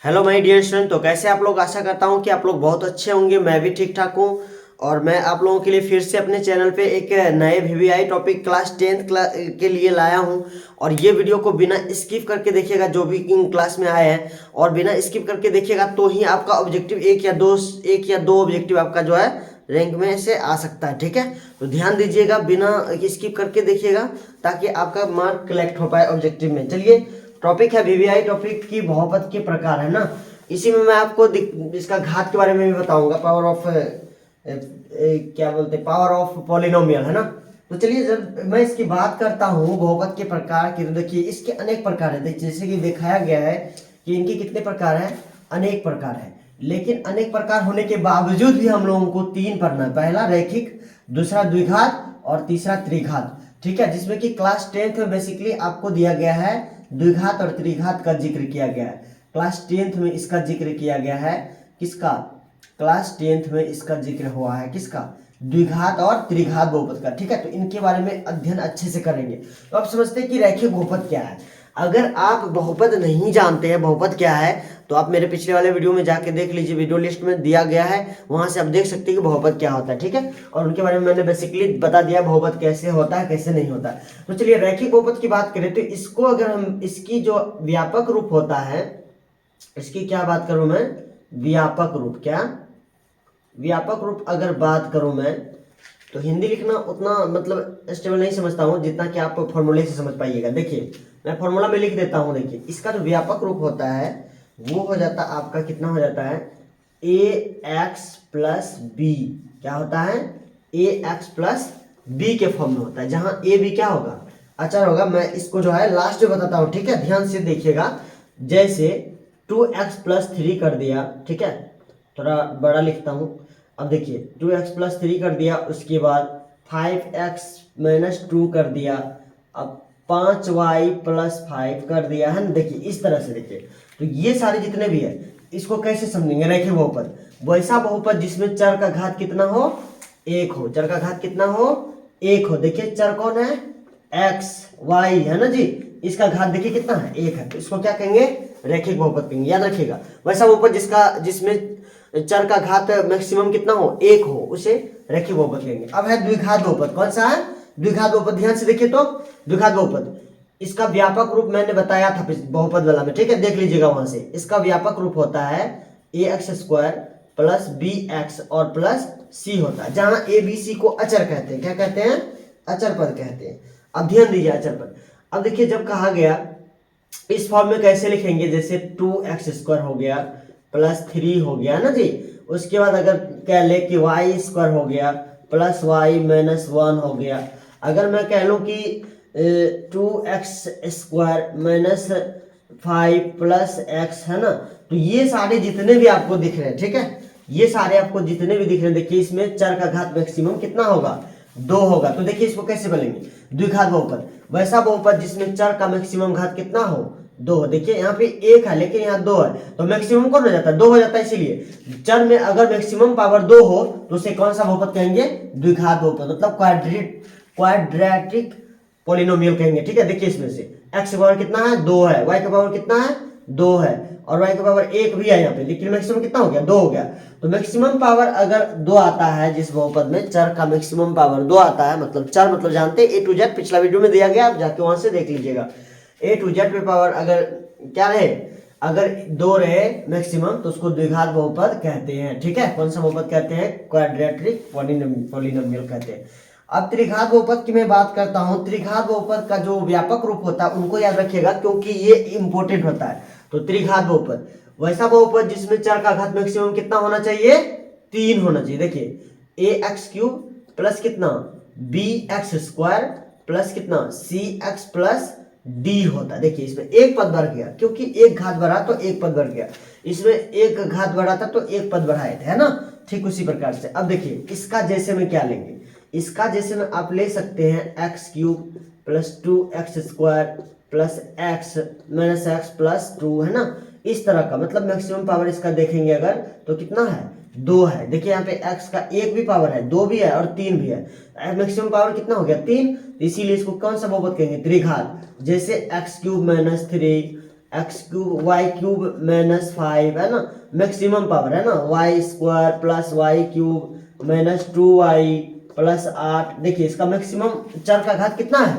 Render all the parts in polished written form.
Hello my dear student. तो कैसे आप लोग, आशा करता हूं कि आप लोग बहुत अच्छे होंगे। मैं भी ठीक ठाक हूं और मैं आप लोगों के लिए फिर से अपने चैनल पे एक नए वीवीआई टॉपिक क्लास 10th के लिए लाया हूं। और ये वीडियो को बिना स्किप करके देखिएगा जो भी इन क्लास में आए हैं, और बिना स्किप करके देखिएगा तो ही आपका ऑब्जेक्टिव एक या दो ऑब्जेक्टिव आपका जो है रैंक में से आ सकता है। ठीक है, तो ध्यान दीजिएगा, बिना स्किप करके देखिएगा ताकि आपका मार्क कलेक्ट हो पाए ऑब्जेक्टिव में। चलिए, टॉपिक है वीवीआई टॉपिक की बहुपद के प्रकार, है ना। इसी में मैं आपको इसका घात के बारे में भी बताऊंगा, पावर ऑफ क्या बोलते हैं, पावर ऑफ पॉलिनोमियल, है ना। तो चलिए, जब मैं इसकी बात करता हूँ बहुपद के प्रकार की, तो देखिए इसके अनेक प्रकार है। देखिए जैसे कि दिखाया गया है कि इनके कितने प्रकार हैं, अनेक प्रकार है। लेकिन अनेक प्रकार होने के बावजूद भी हम लोगों को तीन पढ़ना है। पहला रैखिक, दूसरा द्विघात और तीसरा त्रिघात। ठीक है, जिसमें कि क्लास 10th में बेसिकली आपको दिया गया है द्विघात और त्रिघात का जिक्र किया गया है। क्लास 10th में इसका जिक्र किया गया है। किसका? क्लास 10th में इसका जिक्र हुआ है, किसका? द्विघात और त्रिघात बहुपद का। ठीक है, तो इनके बारे में अध्ययन अच्छे से करेंगे। तो आप समझते हैं कि रैखिक बहुपद क्या है। अगर आप बहुपद नहीं जानते हैं बहुपद क्या है, तो आप मेरे पिछले वाले वीडियो में जाके देख लीजिए, वीडियो लिस्ट में दिया गया है, वहां से आप देख सकते हैं कि बहुपद क्या होता है। ठीक है, और उनके बारे में मैंने बेसिकली बता दिया बहुपद कैसे होता है कैसे नहीं होता है। तो चलिए, रैखिक बहुपद की बात करें तो इसको अगर हम इसकी जो व्यापक रूप होता है, इसकी क्या बात करूं मैं, व्यापक रूप, क्या व्यापक रूप अगर बात करूं मैं, तो हिंदी लिखना उतना मतलब स्टेबल नहीं समझता हूं जितना कि आप फॉर्मूले से समझ पाइएगा। देखिए मैं फॉर्मूला में लिख देता हूं। देखिए इसका जो व्यापक रूप होता है वो हो जाता है आपका, कितना हो जाता है, ए एक्स प्लस बी। क्या होता है? ए एक्स प्लस बी के फॉर्म में होता है, जहां ए बी क्या होगा, अचर होगा। मैं इसको जो है लास्ट में बताता हूं, ठीक है, ध्यान से देखिएगा। जैसे 2x प्लस 3 कर दिया, ठीक है, थोड़ा बड़ा लिखता हूं। अब देखिए 2x प्लस 3 कर दिया, उसके बाद 5x माइनस 2 कर दिया, अब 5y प्लस 5 कर दिया, है ना। देखिए इस तरह से, देखिए तो ये सारे जितने भी है इसको कैसे समझेंगे, रैखिक बहुपद। वैसा बहुपद जिसमें चर का घात कितना हो, एक हो। चर का घात कितना हो, एक हो। देखिए चर कौन है, x y, है ना जी। इसका घात देखिए कितना है, एक है, तो इसको क्या कहेंगे, रैखिक बहुपद कहेंगे, याद रखिएगा। वैसा बहुपद जिसमें चर का घात मैक्सिमम कितना हो, एक हो, उसे रैखिक बहुपद कहेंगे। अब है द्विघात बहुपद। कौन सा है? द्विघात बहुपद। ध्यान से देखिए तो, द्विघात बहुपद इसका व्यापक रूप मैंने बताया था बहुपद वाला में, ठीक है, देख लीजिएगा वहां से। इसका व्यापक रूप होता है A X square plus B X और प्लस सी होता है, जहां ए बी सी को अचर कहते हैं। क्या कहते हैं? अचर पद कहते हैं। अब ध्यान दीजिए, अचर पद। अब देखिए जब कहा गया इस फॉर्म में कैसे लिखेंगे, जैसे 2x² हो गया प्लस 3 हो गया ना जी। उसके बाद अगर कह ले कि y² हो गया प्लस y माइनस 1 हो गया। अगर मैं कह लूं कि 2x² माइनस 5 प्लस x, है ना, तो ये सारे जितने भी आपको दिख रहे हैं, ठीक है, ये सारे आपको जितने भी दिख रहे हैं, देखिए इसमें चर का घात मैक्सिमम कितना होगा, 2 होगा। तो देखिए इसको कैसे बनेंगे, द्विघात बहुपद। वैसा बहुपद जिसमें चर का मैक्सिमम घात कितना हो, 2 हो। देखिए यहाँ पे 1 है लेकिन यहाँ 2 है, तो मैक्सिमम कौन हो जाता है, 2 हो जाता है। इसीलिए चर में अगर मैक्सिमम पावर 2 हो तो उसे कौन सा बहुपद कहेंगे, द्विघात बहुपद, मतलब क्वाड्रेटिक पॉलिनोमियल कहेंगे। ठीक है, देखिए इसमें से x का पावर कितना है, 2 है, y का पावर कितना है, 2 है, और y का पावर 1 भी है यहाँ पे, लेकिन मैक्सिमम कितना हो गया, 2 हो गया। तो मैक्सिमम पावर अगर 2 आता है जिस बहुपद में चर का मैक्सिमम पावर 2 आता है, मतलब चर मतलब जानते हैं, A to Z पिछला वीडियो में दिया गया, आप जाके वहां से देख लीजिएगा। A to Z पे पावर अगर क्या रहे, अगर 2 रहे मैक्सिमम, तो उसको द्विघात बहुपद कहते हैं। ठीक है, कौन सा बहुपद कहते हैं, क्वाड्रेटिक पॉलिनोमियल कहते हैं। अब त्रिघात बहुपद की मैं बात करता हूं। त्रिघात बहुपद का जो व्यापक रूप होता है उनको याद रखिएगा, क्योंकि ये इंपॉर्टेंट होता है। तो त्रिघात बहुपद वैसा बहुपद जिसमें चर का घात मैक्सिमम कितना होना चाहिए, 3 होना चाहिए। देखिए ए एक्स क्यूब प्लस कितना, बी एक्स स्क्वायर प्लस कितना, सी एक्स प्लस डी होता है। देखिए इसमें एक पद बढ़ गया, क्योंकि एक घात बढ़ा तो एक पद बढ़ गया, इसमें एक घात बढ़ा था तो एक पद बढ़ाए थे, है ना। ठीक उसी प्रकार से अब देखिए इसका जैसे में क्या लेंगे, इसका जैसे में आप ले सकते हैं x cube plus 2x² plus x minus x plus 2, है ना। इस तरह का मतलब मैक्सिमम पावर इसका देखेंगे अगर तो कितना है, 2 है। देखिए यहाँ पे x का एक भी पावर है, 2 भी है और 3 भी है, मैक्सिमम पावर कितना हो गया, 3। इसीलिए इसको कौन सा बहुपद कहेंगे, त्रिघात। जैसे x³ minus 3 X cube Y cube minus 5 है ना, मैक्सिमम पावर है ना, Y square plus Y cube minus 2y plus 8। देखिए इसका मैक्सिमम चर का घात कितना है,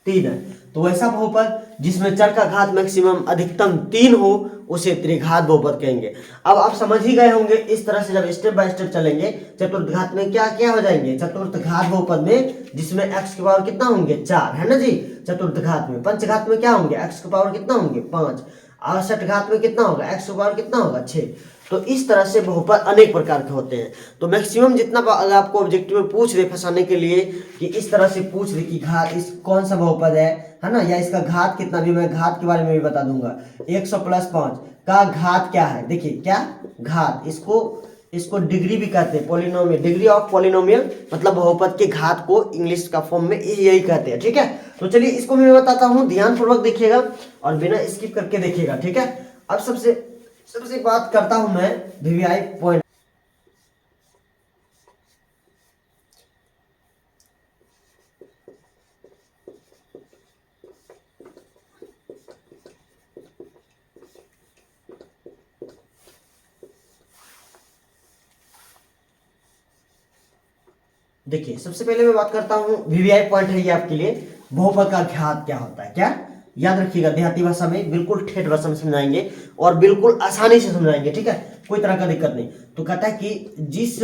3 है। तो वैसा बहुपद जिसमें चर का घात मैक्सिमम अधिकतम 3 हो उसे त्रिघात बहुपद कहेंगे। अब आप समझ ही गए होंगे, इस तरह से जब स्टेप बाय स्टेप चलेंगे चतुर्थ घात में क्या क्या हो जाएंगे, चतुर्थ घात बहुपद में जिसमें x की पावर कितना होंगे 4 है ना जी, चतुर्थ घात में। पंचघात में क्या होंगे, x की पावर कितना होंगे 5। अड़सठ घात में कितना होगा, x की पावर कितना होगा 6। तो इस तरह से बहुपद अनेक प्रकार के होते हैं। तो मैक्सिमम जितना अगर आपको ऑब्जेक्टिव में पूछ दे फंसाने के लिए कि इस तरह से पूछ दे कि घात इस कौन सा बहुपद है ना, या इसका घात कितना, भी मैं घात के बारे में भी बता दूंगा। 100 + 5 का घात क्या है, देखिए क्या घात, इसको डिग्री भी कहते हैं, पॉलिनोमियल, डिग्री ऑफ पॉलिनोमियल मतलब बहुपद के घात को इंग्लिश का फॉर्म में यही कहते हैं। ठीक है, तो चलिए इसको मैं बताता हूँ, ध्यानपूर्वक देखिएगा और बिना स्किप करके देखिएगा। ठीक है, अब सबसे बात करता हूं मैं वीवीआई पॉइंट। देखिए सबसे पहले मैं बात करता हूं, वीवीआई पॉइंट है ये आपके लिए, बहुपद का घात क्या होता है। क्या याद रखिएगा, देहाती भाषा में बिल्कुल ठेठ भाषा में समझाएंगे और बिल्कुल आसानी से समझाएंगे। ठीक है, कोई तरह का दिक्कत नहीं। तो कहता है कि जिस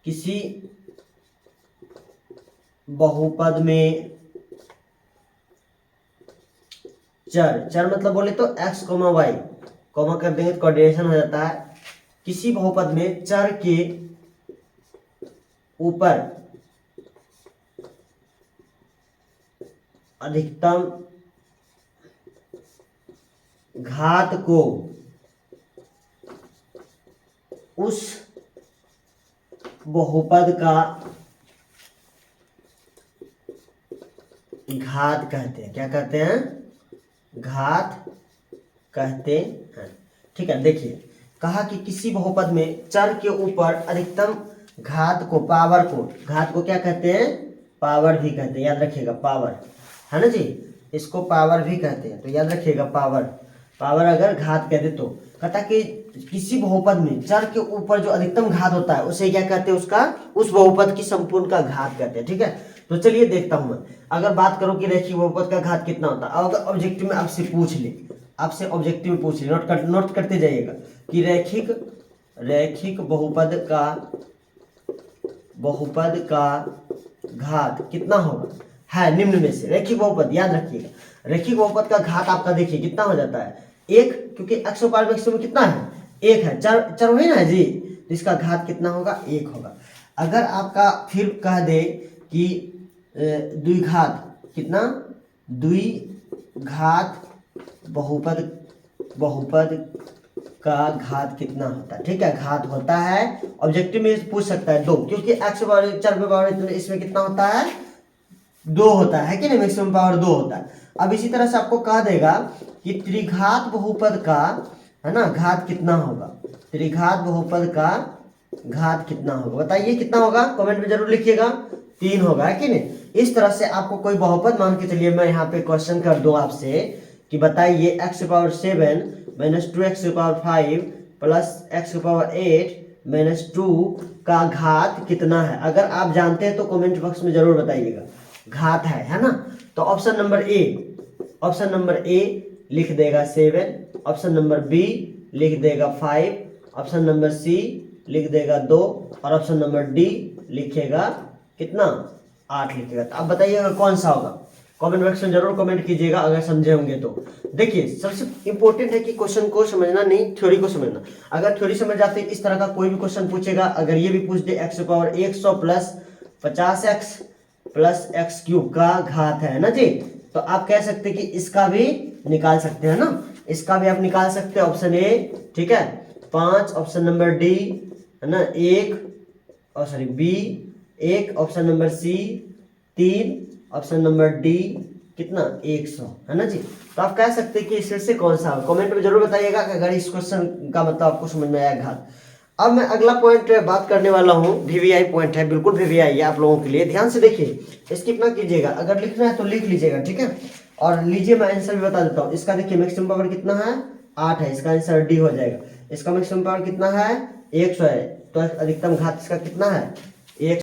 किसी बहुपद में चर मतलब बोले तो x, y कॉमा कर देंगे तो कोऑर्डिनेशन हो जाता है। किसी बहुपद में चर के ऊपर अधिकतम घात को उस बहुपद का घात कहते हैं। क्या कहते हैं, घात कहते हैं। ठीक है, देखिए कहा कि किसी बहुपद में चर के ऊपर अधिकतम घात को, पावर को, घात को क्या कहते हैं, पावर भी कहते हैं। याद रखिएगा पावर है ना जी, इसको पावर भी कहते हैं। तो याद रखिएगा पावर अगर घात कहते तो कहता कि किसी बहुपद में चर के ऊपर जो अधिकतम घात होता है उसे क्या कहते हैं, उसका, उस बहुपद की संपूर्ण का घात कहते हैं। ठीक है, तो चलिए देखता हूं मैं। अगर बात करूं कि रैखिक बहुपद का घात कितना होता है, अगर ऑब्जेक्टिव में आपसे पूछ ले, ऑब्जेक्टिव में पूछ ले, नोट करते जाइएगा कि रैखिक बहुपद का घात कितना होगा, है निम्न में से रैखिक बहुपद। याद रखिएगा रैखिक बहुपद का घात आपका देखिए कितना हो जाता है 1, क्योंकि x पावर मैक्सिमम कितना है 1 है, चर वही ना जी, तो इसका घात कितना होगा 1 होगा। अगर आपका फिर कह दे कि द्विघात कितना, द्विघात बहुपद का घात कितना होता है। ठीक है, घात होता है, ऑब्जेक्टिव में पूछ सकता है 2, क्योंकि x पावर चर पावर इसमें कितना होता है 2 होता है कि नहीं, मैक्सिमम पावर 2 होता है। अब इसी तरह से आपको कह देगा कि त्रिघात बहुपद का है ना घात कितना होगा, त्रिघात बहुपद का घात कितना होगा, बताइए कितना होगा, कमेंट में जरूर लिखिएगा। 3 होगा है कि नहीं। इस तरह से आपको कोई बहुपद मान के चलिए, मैं यहाँ पे क्वेश्चन कर दूं आपसे कि बताइए x power 7 minus 2x power 5 plus x power 8 minus 2 का घात कितना है। अगर आप जानते हैं तो कमेंट बॉक्स में जरूर बताइएगा, घात है ना। तो ऑप्शन नंबर ए लिख देगा 7, ऑप्शन नंबर बी लिख देगा 5, ऑप्शन नंबर सी लिख देगा 2 और ऑप्शन नंबर डी लिखेगा कितना 8 लिखेगा। तो आप बताइएगा कौन सा होगा, कमेंट बॉक्स में जरूर कमेंट कीजिएगा अगर समझे होंगे तो। देखिए सबसे इंपॉर्टेंट है कि क्वेश्चन को समझना नहीं, थ्योरी को समझना। अगर थ्योरी समझ जाते इस तरह का कोई भी क्वेश्चन पूछेगा, अगर ये भी पूछ दे x power 100 plus 50x plus x cube का घात है ना जी, तो आप कह सकते कि इसका भी निकाल सकते हैं ना, इसका भी आप निकाल सकते हैं। ऑप्शन ए ठीक है 5, ऑप्शन नंबर डी है ना 1 और sorry B 1, option number C 3, option number D कितना 100 है ना जी। तो आप कह सकते हैं कि इसमें से कौन सा, कमेंट में जरूर बताइएगा कि अगर इस क्वेश्चन का मतलब आपको समझ में आया घात। अब मैं अगला पॉइंट बात करने वाला हूँ, वीवीआई पॉइंट है, बिल्कुल वीवीआई है आप लोगों के लिए, ध्यान से देखिए। स्किप ना कीजिएगा, अगर लिखना है तो लिख लीजिएगा, ठीक है। और लीजिए मैं आंसर भी बता देता हूँ। इसका देखिए मैक्सिमम पावर कितना है, 8 है, इसका आंसर डी हो जाएगा। इसका मैक्सिमम पावर कितना है, 100 है, तो अधिकतम घात इसका कितना है, 1